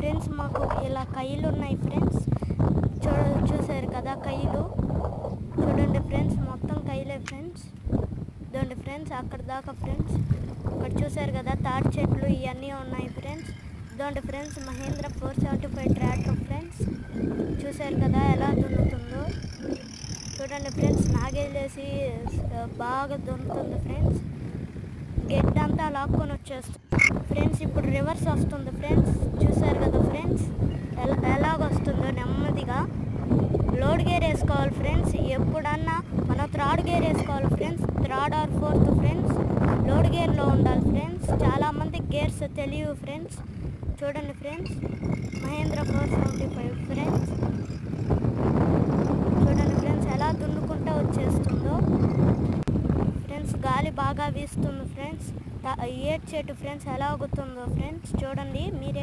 Friends మాకు ఇలా కయ్యలు ఉన్నాయి ఫ్రెండ్స్. చూసారు కదా కయ్యలు, చూడండి ఫ్రెండ్స్ మొత్తం కయ్యలే ఫ్రెండ్స్. ఇదండి ఫ్రెండ్స్ అక్కడ దాకా ఫ్రెండ్స్. ఇక్కడ చూసారు కదా తాటి చెట్లు ఇవన్నీ ఉన్నాయి ఫ్రెండ్స్. ఇదండి ఫ్రెండ్స్ మహేంద్ర 475 ట్రాక్టర్ ఫ్రెండ్స్. చూసారు కదా ఎలా దున్నుతుందో. చూడండి ఫ్రెండ్స్ నాగేలేసి బాగా దున్నుతుంది ఫ్రెండ్స్. గెడ్డ అంతా లాక్కొని వచ్చేస్తుంది ఫ్రెండ్స్. ఇప్పుడు రివర్స్ వస్తుంది ఫ్రెండ్స్. చూసారు కదా ఫ్రెండ్స్ ఎలాగొస్తుందో నెమ్మదిగా. లోడ్ గేర్ వేసుకోవాలి ఫ్రెండ్స్. ఎప్పుడన్నా మనం థర్డ్ గేర్ వేసుకోవాలి friends. Third or fourth friends load గేర్లో ఉండాలి ఫ్రెండ్స్. చాలామంది గేర్స్ తెలియవు ఫ్రెండ్స్. చూడండి ఫ్రెండ్స్ మహేంద్ర 475 ఫ్రెండ్స్. చూడండి ఫ్రెండ్స్ ఎలా దున్నుకుంటూ వచ్చేస్తుందో ఫ్రెండ్స్. గాలి బాగా వీస్తుంది ఫ్రెండ్స్. ఏడ్ చెట్టు ఫ్రెండ్స్ ఎలా ఆగుతుందో ఫ్రెండ్స్. చూడండి మీరే.